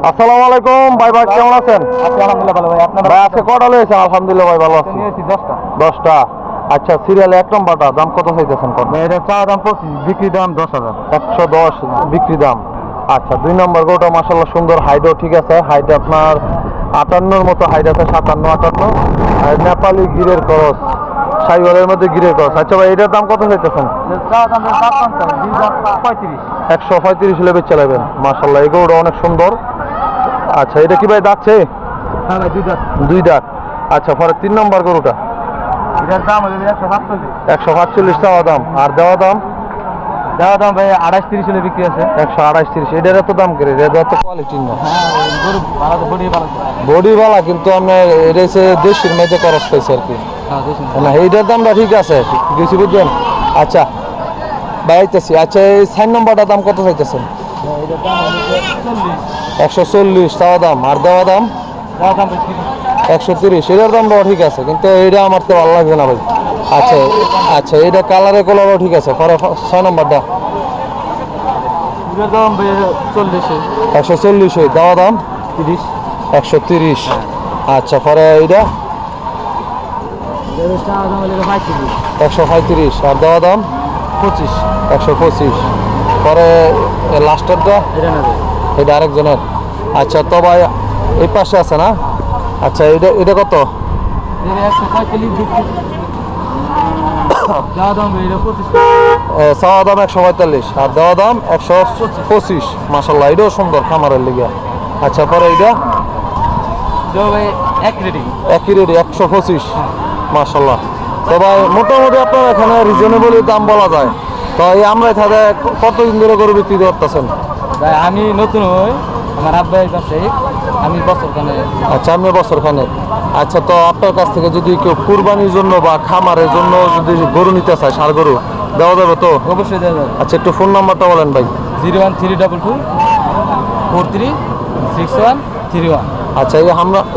আসসালামু আলাইকুম ভাই, ভাই কেমন আছেন? আলহামদুলিল্লাহ ভালো ভাই। আপনার ভাই আজকে কটা লয়েছেন? আলহামদুলিল্লাহ ভাই ভালো আছি। নিয়েছি 10টা। 10টা। আচ্ছা, সিরিয়ালে 1 নম্বরটা দাম কত চাইতেছেন? কত? এটা চা দাম 25, বিক্রি দাম 10,000। 110 বিক্রি দাম। আচ্ছা, 2 নম্বর গরুটা মাশাআল্লাহ সুন্দর, হাইটও ঠিক আছে। হাইট আপনার 58-র মতো হাইট আছে, 57-58। আর নেপালি গিরের ক্রস, সাইওয়ালের মধ্যে গিরের ক্রস। আচ্ছা ভাই, এটার দাম কত চাইতেছেন? চা দাম 55, বিল দাম 35। 135 হলে বেচে নেবেন। মাশাআল্লাহ এই গরুটা অনেক সুন্দর। আচ্ছা, এটা কি ভাই দাঁতছে? হ্যাঁ ভাই, 2 দাম। 2 দাঁত। আচ্ছা, পরে 3 নম্বর গরুটা এটার দাম হলো 145। 145 চাওয়া দাম, আর দেওয়া দাম দেওয়া দাম ভাই 28-30 হলে বিক্রি আছে। 128-30। এটার এত দাম করে? এটা এত কোয়ালিটি না, হ্যাঁ, গরু ভালো তো, বডি ভালো। বডিওয়ালা, কিন্তু আপনার এটা হচ্ছে দেশির মধ্যে খরচ পাইছে আর কি। হ্যাঁ, দেখুন। না, এইটার দামটা ঠিক আছে, কিছু বুঝবেন। আচ্ছা বাইতেছি। আচ্ছা, এই 4 নম্বরটার দাম কত চাইতেছেন? এটার দাম হলো 40। 140 চাওয়া দাম, আর দেওয়া দাম দেওয়া দাম 30। 130। এটার দামটাও ঠিক আছে, কিন্তু এটা আমার তো ভালো লাগবে না ভাই। আচ্ছা আচ্ছা, এটা কালারের কালারও ঠিক আছে। পরে 6 নম্বরটা এটার দাম ভাই 40। 140, দেওয়া দাম 30। 130। আচ্ছা, পরে এইটা এটার চা দাম হলো 35। 135, আর দেওয়া দাম 25। 125। পরে লাস্টারটা এটা না ভাই, এটা আরেকজনের। আচ্ছা, তো ভাই এই পাশে আছে না? আচ্ছা, এটা এটা কত? এটা 145 বিক্রি। দেওয়া দাম ভাই এটা 25। চাওয়া দাম 145, আর দেওয়া দাম 125। মাশাল্লাহ, এটাও সুন্দর খামারের লিগা। আচ্ছা, পরে এইটা দেওয়া ভাই 1 রেডি। একই রেডি 125। মাশাল্লাহ। তো ভাই মোটামুটি আপনার এখানে রিজনেবলই দাম বলা যায়। তো এই আমরা এখানে কতদিন ধরে গরু বিক্রি করতেছেন? ভাই আমি নতুন হই, আমার আব্বাই ব্যবসায়ী, আমি বছর খানে। আচ্ছা, আপনি বছর খানেক। আচ্ছা, তো আপনার কাছ থেকে যদি কেউ কুরবানির জন্য বা খামারের জন্য যদি গরু নিতে চায়, ষাঁড় গরু দেওয়া যাবে তো? অবশ্যই দেওয়া যাবে। আচ্ছা, একটু ফোন নাম্বারটা বলেন ভাই। 01322 436131। আচ্ছা,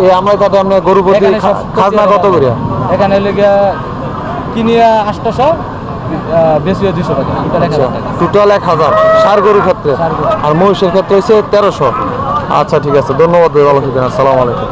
এই আমরা কাটে আপনার গরু প্রতি এখানে সব খাজনা কত করিয়া? এখানে লেগে কিনিয়া 800, বেশিও 200 টাকা, টোটাল 1000 টাকা। টোটাল 1000 ষাঁড় গরুর ক্ষেত্রে, ষাঁড় গরু। আর মহিষের ক্ষেত্রে হচ্ছে 1300। আচ্ছা, ঠিক আছে, ধন্যবাদ ভাই, ভালো থাকবেন। আসসালামু আলাইকুম।